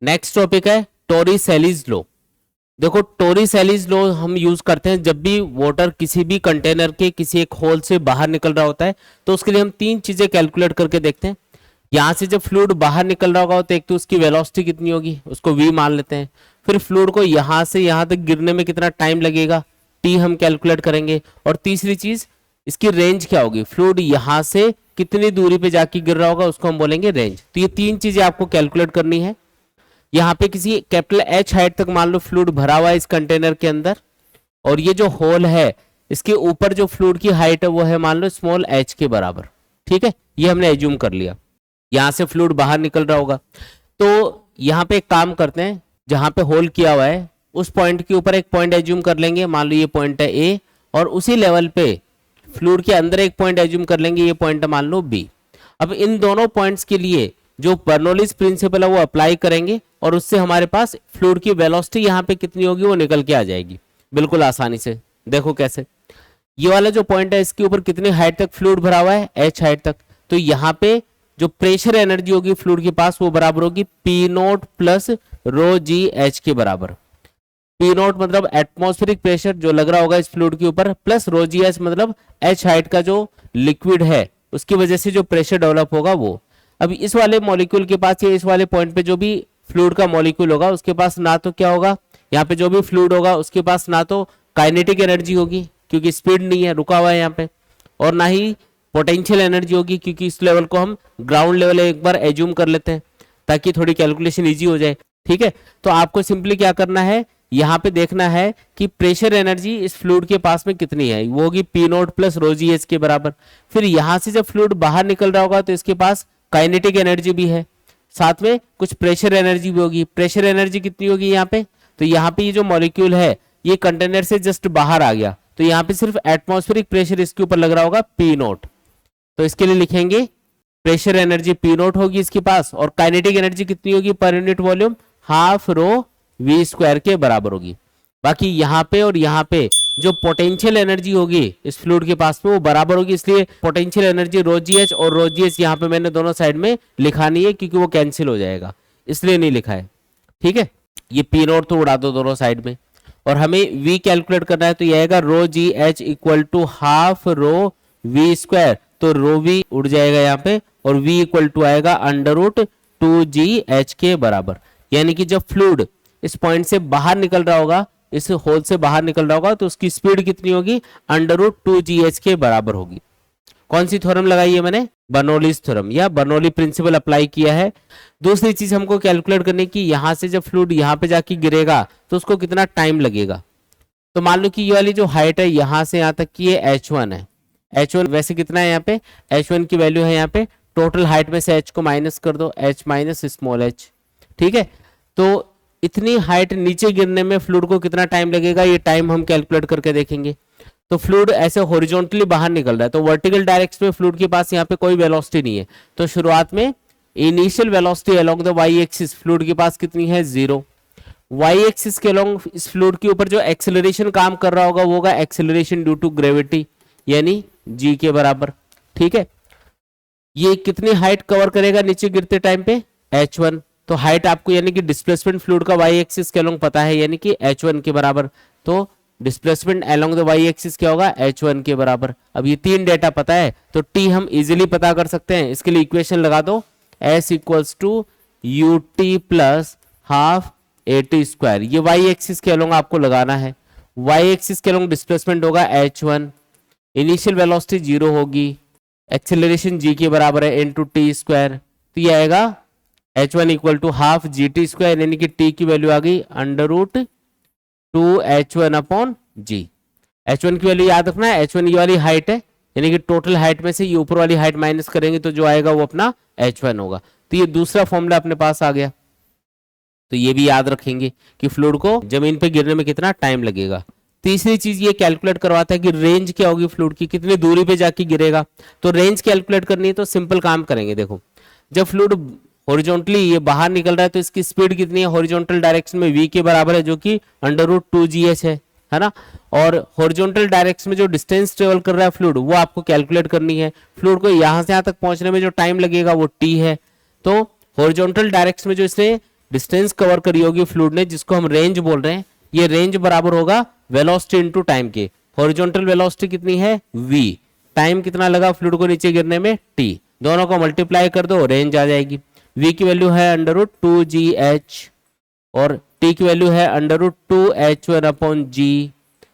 Next topic है टोरिसेलीज law. देखो टोरिसेलीज law हम यूज करते हैं जब भी वाटर किसी भी कंटेनर के किसी एक होल से बाहर निकल रहा होता है, तो उसके लिए हम तीन चीजें कैलकुलेट करके देखते हैं। यहाँ से जब फ्लूइड बाहर निकल रहा होगा तो एक तो उसकी वेलोसिटी कितनी होगी, उसको v मान लेते हैं। फिर फ्लूइड को यहाँ से यहाँ तक गिरने में कितना टाइम लगेगा, t हम कैलकुलेट करेंगे। और तीसरी चीज इसकी रेंज क्या होगी, फ्लूइड यहाँ से कितनी दूरी पे जाके गिर रहा होगा उसको हम बोलेंगे रेंज। तो ये तीन चीजें आपको कैलकुलेट करनी है। यहाँ पे किसी कैपिटल H हाइट तक मान लो फ्लूइड भरा हुआ है इस कंटेनर के अंदर, और ये जो होल है इसके ऊपर जो फ्लूइड की हाइट है वो है मान लो स्मॉल h के बराबर। ठीक है, ये हमने एज्यूम कर लिया। यहाँ से फ्लूइड बाहर निकल रहा होगा, तो यहाँ पे एक काम करते हैं, जहां पे होल किया हुआ है उस पॉइंट के ऊपर एक पॉइंट एज्यूम कर लेंगे, मान लो ये पॉइंट है A, और उसी लेवल पे फ्लूइड के अंदर एक पॉइंट एज्यूम कर लेंगे, ये पॉइंट है मान लो B। अब इन दोनों पॉइंट्स के लिए जो बर्नौलीज प्रिंसिपल है वो अप्लाई करेंगे, और उससे हमारे पास फ्लूइड की वेलोसिटी यहाँ पे कितनी होगी वो निकल के आ जाएगी बिल्कुल आसानी से। देखो कैसे, ये वाला जो पॉइंट है इसके ऊपर कितनी हाइट तक फ्लूइड भरा हुआ है, H हाइट तक। तो यहाँ पे जो प्रेशर एनर्जी होगी फ्लूइड के पास वो बराबर होगी P0 प्लस रो जी एच के बराबर। P0 मतलब एटमॉस्फेरिक प्रेशर जो लग रहा होगा इस फ्लूइड के ऊपर, प्लस रो जी एच मतलब H हाइट का जो लिक्विड है उसकी वजह से जो प्रेशर डेवलप होगा वो। अब इस वाले मॉलिक्यूल के पास या इस वाले पॉइंट पे जो भी फ्लूइड का मॉलिक्यूल होगा उसके पास ना तो क्या होगा, यहाँ पे जो भी फ्लूइड होगा उसके पास ना तो काइनेटिक एनर्जी होगी क्योंकि स्पीड नहीं है, रुका हुआ है यहाँ पे, और ना ही पोटेंशियल एनर्जी होगी क्योंकि इस लेवल को हम ग्राउंड लेवल एक बार एज्यूम कर लेते हैं ताकि थोड़ी कैलकुलेशन इजी हो जाए। ठीक है, तो आपको सिंपली क्या करना है, यहाँ पे देखना है कि प्रेशर एनर्जी इस फ्लूइड के पास में कितनी है, वो होगी P0 प्लस रो जी एच के बराबर। फिर यहाँ से जब फ्लूइड बाहर निकल रहा होगा तो इसके पास काइनेटिक एनर्जी भी है, साथ में कुछ प्रेशर एनर्जी भी होगी। प्रेशर एनर्जी कितनी होगी यहाँ पे, तो यहाँ पे ये जो मॉलिक्यूल है ये कंटेनर से जस्ट बाहर आ गया, तो यहाँ पे सिर्फ एटमॉस्फेरिक प्रेशर इसके ऊपर लग रहा होगा P0। तो इसके लिए लिखेंगे प्रेशर एनर्जी P0 होगी इसके पास, और काइनेटिक एनर्जी कितनी होगी per unit volume, half rho v square के बराबर होगी। बाकी यहाँ पे और यहाँ पे जो पोटेंशियल एनर्जी होगी इस फ्लूइड के पास में वो बराबर होगी, इसलिए पोटेंशियल एनर्जी रो जी एच और रो जी एच यहाँ पे मैंने दोनों साइड में लिखा नहीं है क्योंकि वो कैंसिल हो जाएगा, इसलिए नहीं लिखा है। ठीक है, ये P0 तो उड़ा दो दोनों साइड में, और हमें v कैलकुलेट करना है, तो ये आएगा rho g h equal to half rho v square, तो रो v उड़ जाएगा यहाँ पे, और v इक्वल टू आएगा अंडर रूट 2gh के बराबर। यानी कि जब फ्लूइड इस पॉइंट से बाहर निकल रहा होगा, इस होल से बाहर निकल रहा होगा, तो उसकी स्पीड कितनी होगी, अंडर रूट 2gh के बराबर होगी। कौन सी थ्योरम लगाई है मैंने, बर्नौलीज थ्योरम या बर्नौली प्रिंसिपल अप्लाई किया है। दूसरी चीज हमको कैलकुलेट करने की, यहां से जब फ्लूइड यहाँ पे जाके गिरेगा तो उसको कितना टाइम लगेगा। तो मान लो कि ये वाली जो हाइट है यहाँ से यहाँ तक की ये h1 है। h1 वैसे कितना है यहाँ पे, h1 की वैल्यू है यहाँ पे, टोटल हाइट में से h को माइनस कर दो, h माइनस स्मॉल h। ठीक है, तो इतनी हाइट नीचे गिरने में फ्लूइड को कितना टाइम लगेगा, ये टाइम हम कैलकुलेट करके देखेंगे। तो फ्लूइड ऐसे हॉरिजॉन्टली बाहर निकल रहा है, तो वर्टिकल डायरेक्शन में फ्लूइड के पास यहाँ पे कोई वेलोसिटी नहीं है, तो शुरुआत में initial velocity along the Y axis fluid के पास कितनी है, 0। वाई एक्सिस के अलोंग इस फ्लूइड के ऊपर जो एक्सेलरेशन काम कर रहा होगा वो होगा एक्सेलरेशन ड्यू टू ग्रेविटी, यानी g के बराबर। ठीक है, ये कितनी हाइट कवर करेगा नीचे गिरते टाइम पे, h1। तो हाइट आपको यानी कि डिस्प्लेसमेंट फ्लूइड का वाई एक्सिस के अलोंग पता है, यानी कि h1 के बराबर, तो displacement along the Y axis क्या होगा, h1 के बराबर। अब ये तीन डेटा पता है तो t हम इजीली पता कर सकते हैं, इसके लिए इक्वेशन लगा दो, s equals to u t plus half a t square. ये वाई एक्सिस के अलोंग आपको लगाना है, वाई एक्सिस के अलोंग डिस्प्लेसमेंट होगा h1, इनिशियल वेलोसिटी 0 होगी, एक्सेलरेशन g के बराबर है इनटू टी स्क्वायर, तो ये आएगा h1 equal to half g t square, यानी कि t की वैल्यू आ गई under root 2h1 upon g। h1 की वैल्यू याद रखना है, h1 ये वाली हाइट है, यानी कि टोटल हाइट में से ये ऊपर वाली हाइट माइनस करेंगे तो जो आएगा वो अपना h1 होगा। तो ये दूसरा फॉर्मूला अपने पास आ गया, तो ये भी याद रखेंगे कि फ्लूइड को जमीन पे गिरने में कितना टाइम लगेगा। तीसरी चीज ये कैलकुलेट करवाता है कि रेंज क्या होगी फ्लूइड की, कितनी दूरी पे जाके गिरेगा। तो रेंज कैलकुलेट करनी है तो सिंपल काम करेंगे। देखो जब फ्लूइड हॉरिजॉन्टली ये बाहर निकल रहा है तो इसकी स्पीड कितनी है, हॉरिजॉन्टल डायरेक्शन में v के बराबर है जो कि अंडर रूट 2gh है ना। और हॉरिजॉन्टल डायरेक्शन में जो डिस्टेंस ट्रेवल कर रहा है फ्लूइड वो आपको कैलकुलेट करनी है। फ्लूइड को यहां से यहां तक पहुंचने में जो टाइम लगेगा वो t है। तो हॉरिजॉन्टल डायरेक्शन में जो इसने डिस्टेंस कवर करी होगी फ्लूइड ने, जिसको हम रेंज बोल रहे हैं, ये रेंज बराबर होगा वेलोसिटी इनटू टाइम के। हॉरिजॉन्टल वेलोसिटी कितनी है v, टाइम कितना लगा फ्लूइड को नीचे गिरने में t, दोनों को मल्टीप्लाई कर दो रेंज आ जाएगी। v की वैल्यू है √2gh और t की वैल्यू है √2h1/g।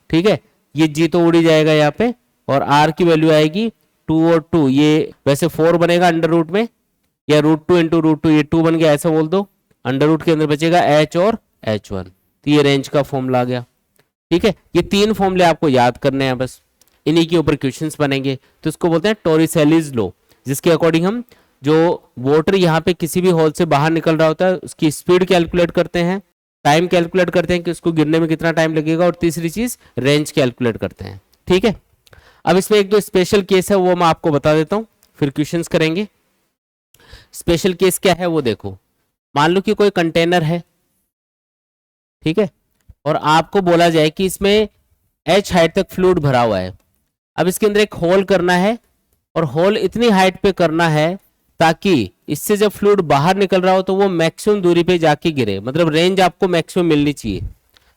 ठीक है, ये g तो उड़ ही जाएगा यहाँ पे, और r की वैल्यू आएगी 2 और 2, ये वैसे 4 बनेगा अंडर रूट में, या √2 इंटू √2, ये 2 बन गया ऐसा बोल दो, अंडर रूट के अंदर बचेगा h और h1, तो ये रेंज का फॉर्मूला आ गया। ठीक है, ये 3 फॉर्मूले आपको याद करने हैं, बस इन्हीं के ऊपर क्वेश्चंस बनेंगे। तो इसको बोलते हैं टोरिसेलीज लॉ, जिसके अकॉर्डिंग हम जो वाटर यहाँ पे किसी भी होल से बाहर निकल रहा होता है उसकी स्पीड कैलकुलेट करते हैं, टाइम कैलकुलेट करते हैं कि उसको गिरने में कितना टाइम लगेगा, और तीसरी चीज रेंज कैलकुलेट करते हैं। ठीक है, अब इसमें एक दो स्पेशल केस है वो मैं आपको बता देता हूँ, फिर क्वेश्चंस करेंगे। स्पेशल केस क्या है वो देखो, मान लो कि कोई कंटेनर है, ठीक है, और आपको बोला जाए कि इसमें h हाइट तक फ्लूइड भरा हुआ है। अब इसके अंदर एक होल करना है, और होल इतनी हाइट पे करना है ताकि इससे जब फ्लूइड बाहर निकल रहा हो तो वो मैक्सिमम दूरी पे जाके गिरे, मतलब रेंज आपको मैक्सिमम मिलनी चाहिए।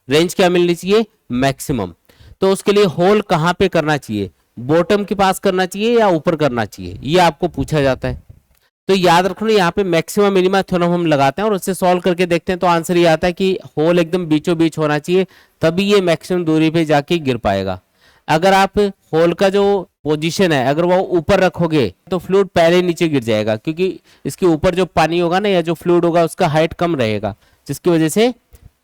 रेंज क्या मिलनी चाहिए? मैक्सिमम। तो उसके लिए होल कहाँ पे करना चाहिए? बॉटम के पास करना चाहिए या ऊपर करना चाहिए, ये आपको पूछा जाता है। तो याद रखना यहाँ पे मैक्सिमम मिनिमम थ्योरम हम लगाते हैं और उससे सॉल्व करके देखते हैं, तो आंसर ये आता है कि होल एकदम बीचों बीच होना चाहिए, तभी ये मैक्सिमम दूरी पे जाके गिर पाएगा। अगर आप होल का जो पोजीशन है अगर वो ऊपर रखोगे तो फ्लूइड पहले नीचे गिर जाएगा, क्योंकि इसके ऊपर जो पानी होगा ना या जो फ्लूइड होगा उसका हाइट कम रहेगा, जिसकी वजह से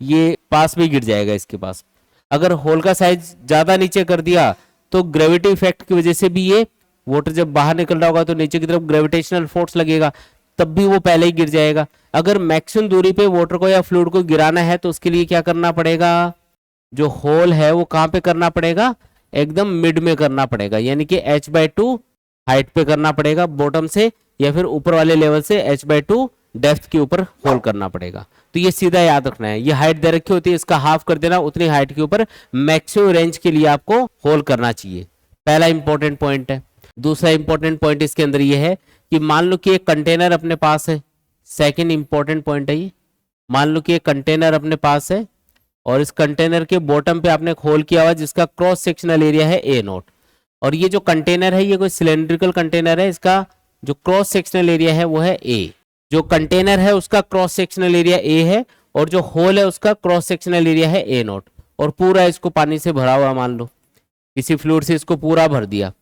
ये पास में गिर जाएगा इसके पास। अगर होल का साइज ज्यादा नीचे कर दिया तो ग्रेविटी इफेक्ट की वजह से भी ये वाटर जब बाहर निकल रहा होगा तो नीचे की तरफ ग्रेविटेशनल फोर्स लगेगा, तब भी वो पहले ही गिर जाएगा। अगर मैक्सिमम दूरी पे वाटर को या फ्लूइड को गिराना है तो उसके लिए क्या करना पड़ेगा? जो होल है वो कहां पे करना पड़ेगा? एकदम मिड में करना पड़ेगा, यानी कि h/2 हाइट पे करना पड़ेगा बॉटम से, या फिर ऊपर वाले लेवल से h/2 डेप्थ के ऊपर होल करना पड़ेगा। तो ये सीधा याद रखना है, ये हाइट दे रखी होती है, इसका हाफ कर देना, उतनी हाइट के ऊपर मैक्सिमम रेंज के लिए आपको होल करना चाहिए। पहला इंपॉर्टेंट पॉइंट है। दूसरा इंपॉर्टेंट पॉइंट इसके अंदर ये है कि मान लो कि एक कंटेनर अपने पास है, सेकेंड इंपॉर्टेंट पॉइंट है ये, मान लो कि एक कंटेनर अपने पास है और इस कंटेनर के बॉटम पे आपने एक होल किया हुआ जिसका क्रॉस सेक्शनल एरिया है A0, और ये जो कंटेनर है ये कोई सिलेंड्रिकल कंटेनर है, इसका जो क्रॉस सेक्शनल एरिया है वो है A। जो कंटेनर है उसका क्रॉस सेक्शनल एरिया A है और जो होल है उसका क्रॉस सेक्शनल एरिया है A0, और पूरा इसको पानी से भरा हुआ, मान लो किसी फ्लूइड से इसको पूरा भर दिया।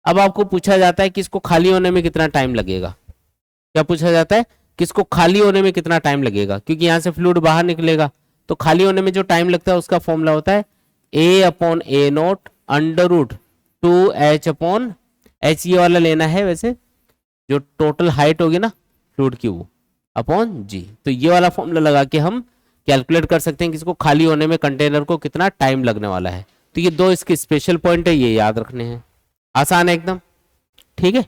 अब आपको पूछा जाता है कि इसको खाली होने में कितना टाइम लगेगा। क्या पूछा जाता है? कि इसको खाली होने में कितना टाइम लगेगा, क्योंकि यहां से फ्लूइड बाहर निकलेगा, तो खाली होने में जो टाइम लगता है उसका फॉर्मूला होता है A/A0 √2h/h, ये वाला लेना है वैसे, जो टोटल हाइट होगी ना फ्लूइड की वो अपॉन g। तो ये वाला फॉर्मूला लगा के हम कैलकुलेट कर सकते हैं कि इसको खाली होने में कंटेनर को कितना टाइम लगने वाला है। तो ये दो इसके स्पेशल पॉइंट है, ये याद रखने हैं, आसान है एकदम। ठीक है।